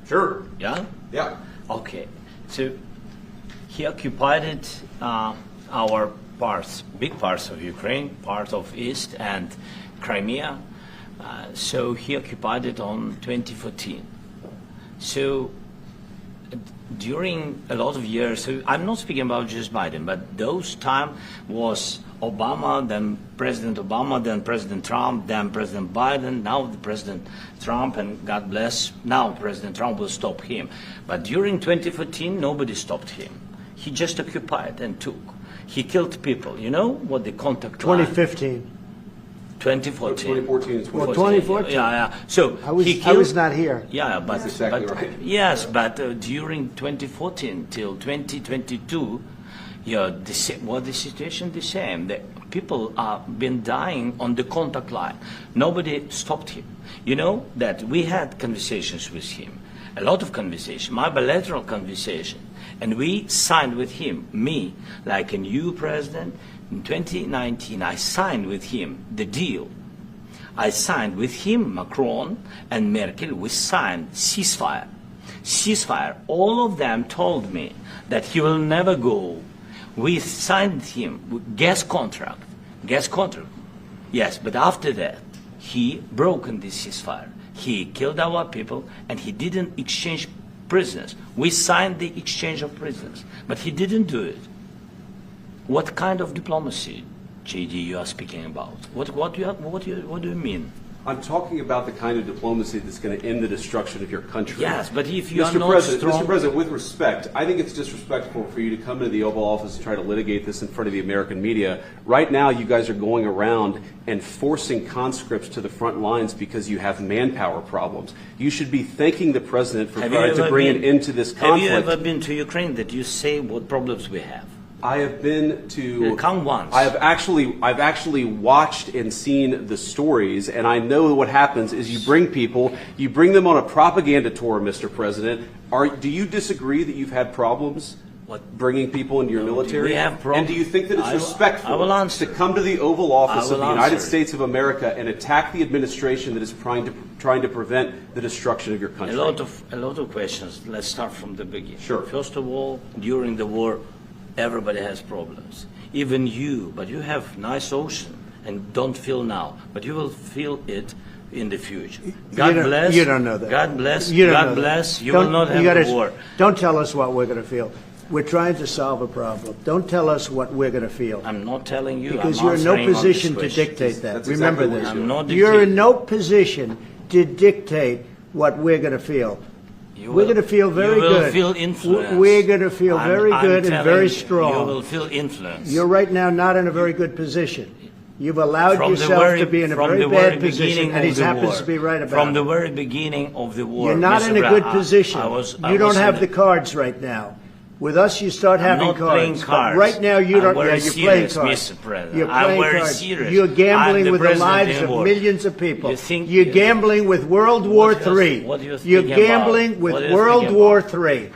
Sure. Yeah? Yeah. Okay. So he occupied it, our parts, big parts of Ukraine, part of East and Crimea. So he occupied it on 2014. So during a lot of years, so I'm not speaking about just Biden, but those time was Obama, then President Obama, then President Trump, then President Biden, now the President Trump, and God bless, now President Trump will stop him. But during 2014, nobody stopped him. He just occupied and took. He killed people. You know what the contact line? 2015. 2014. 2014 is Well, 2014. Yeah. So I was, he I killed, was not here. Yeah, but, That's exactly but right. yes, but during 2014 till 2022, yeah, the situation the same. The people have been dying on the contact line. Nobody stopped him. You know that we had conversations with him, a lot of conversation, my bilateral conversation, and we signed with him, me, like a new president. In 2019, I signed with him the deal. I signed with him, Macron and Merkel, we signed ceasefire. Ceasefire. All of them told me that he will never go. We signed him with gas contract. Gas contract. Yes, but after that, he broken this ceasefire. He killed our people and he didn't exchange prisoners. We signed the exchange of prisoners, but he didn't do it. What kind of diplomacy, JD, you are speaking about? What do you mean? I'm talking about the kind of diplomacy that's going to end the destruction of your country. Yes, but if you are Mr. not President, strong... Mr. President, with respect, I think it's disrespectful for you to come into the Oval Office and try to litigate this in front of the American media. Right now, you guys are going around and forcing conscripts to the front lines because you have manpower problems. You should be thanking the President for trying to bring an end to this conflict. Have you ever been to Ukraine that you say what problems we have? I have been to. Come once. I've actually watched and seen the stories, and I know what happens is you bring people, you bring them on a propaganda tour, Mr. President. Do you disagree that you've had problems bringing people into your military? We have problems. And do you think that it's respectful I will answer. to come to the Oval Office of the United answer. States of America and attack the administration that is trying to prevent the destruction of your country? A lot of questions. Let's start from the beginning. Sure. First of all, during the war, everybody has problems. Even you, but you have nice ocean and don't feel now, but you will feel it in the future. God bless. You don't know that. God bless. You don't God know bless. that. You will not have the war. Don't tell us what we're going to feel. We're trying to solve a problem. Don't tell us what we're going to feel. I'm not telling you. Because I'm you're in no answering on this position to question. dictate that. That's Remember exactly this. what I'm not You're dictating. in no position to dictate what we're going to feel. We're going to feel very good. You will feel influence. We're going to feel very good and very strong. You will feel influence. You're right now not in a very good position. You've allowed yourself to be in a very bad position, and he happens to be right about it. From the very beginning of the war. You're not in a good position. You don't have the cards right now. With us, you start having not cards. playing cards. But right now, you don't. I'm very You're playing serious, cards. Mr. President. You're I'm playing very cards. serious. You're gambling I'm with the president lives of anymore. millions of people. You think- You're gambling with World War What else- III. what are you You're thinking gambling about? with What are you World thinking War about? III.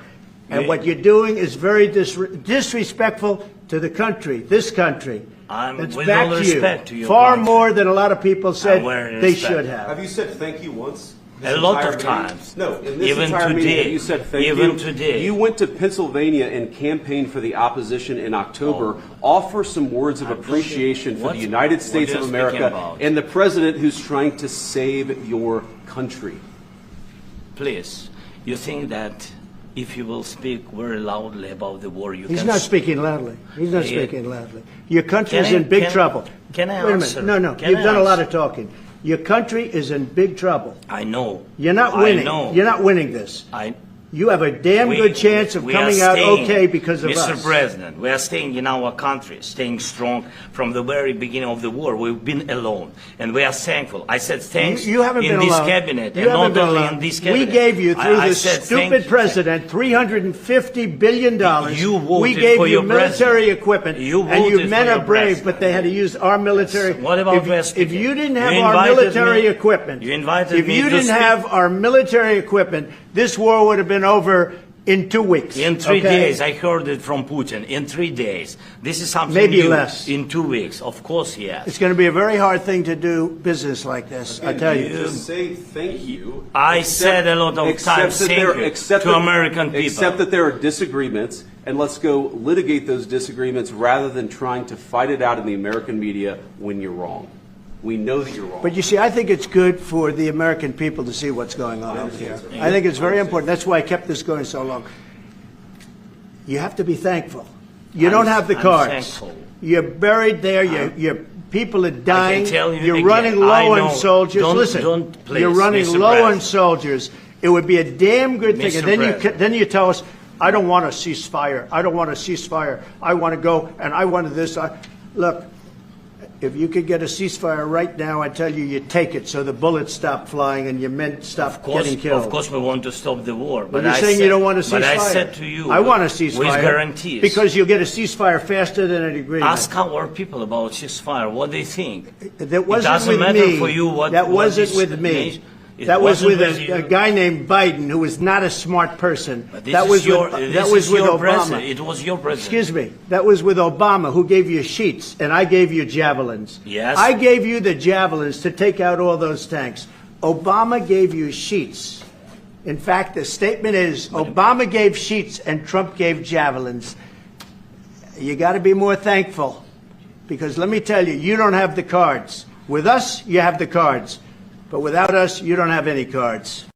And You- what you're doing is very disrespectful to the country, this country. It's with back all to respect to you. your Far country. more than a lot of people said very they respect. should Have have. you said thank you once? A lot of entire meeting? times. No, in this Even entire meeting, today. you said thank Even you. today. You went to Pennsylvania and campaigned for the opposition in October. Offer some words of appreciation for What- the United what States are of you America speaking about? and the president who's trying to save your country. Please, you think that if you will speak very loudly about the war, you He's can... not speaking loudly. He's not Yeah. speaking loudly. Your country is Can I- in big can- trouble. can I Wait a answer? minute. No. Can You've I done a lot answer? of talking. Your country is in big trouble. I know. You're not I winning. know. You're not winning this. I... You have a damn good chance of we are coming out staying, okay because of Mr. us. President, we are staying in our country, staying strong from the very beginning of the war. We've been alone, and we are thankful. I said thanks You haven't in been this alone. cabinet, You and haven't not been only alone. in this cabinet. We gave you, through I this said stupid thank you. president, $350 billion. You voted we gave for you your military president. equipment, You and you voted men for are your brave, president. but they had to use our military. What about West? If you didn't have You our invited military me- equipment, you invited if me you to didn't speak. have our military equipment, this war would have been over In 2 weeks. In 3 okay? days, I heard it from Putin. In 3 days. This is something Maybe new. less. In 2 weeks. Of course, yes. It's going to be a very hard thing to do business like this, I tell you. Just say thank you. I said a lot of times thank you to American people. Except that there are disagreements, and let's go litigate those disagreements rather than trying to fight it out in the American media when you're wrong. We know that you're wrong. But you see, I think it's good for the American people to see what's going on out here. I think it's very important. That's why I kept this going so long. You have to be thankful. You don't have the I'm cards. thankful. You're buried there. Your people are dying. tell you You're again, running I low know. on soldiers. Listen, Please, you're running Mr. low on President. soldiers. It would be a damn good thing. Mr. And then President. then you tell us, I don't want a ceasefire. I don't want a ceasefire. I want to go and I wanted this. Look, if you could get a ceasefire right now, I tell you, you take it so the bullets stop flying and your men stop getting killed. Of course, we want to stop the war. But you're saying you don't want a ceasefire. But I said to you, I want a ceasefire. with guarantees. Because you'll get a ceasefire faster than an agreement. Ask our people about ceasefire, what they think. That wasn't it doesn't with matter me. for you what. That what wasn't this with me. nation- it That was wasn't with you. a guy named Biden, who was not a smart person. But this That is was your, with, this that was is with your Obama. president. It was your president. Excuse me. That was with Obama, who gave you sheets, and I gave you javelins. Yes. I gave you the javelins to take out all those tanks. Obama gave you sheets. In fact, the statement is Obama gave sheets and Trump gave javelins. You got to be more thankful, because let me tell you, you don't have the cards. With us, you have the cards. But without us, you don't have any cards.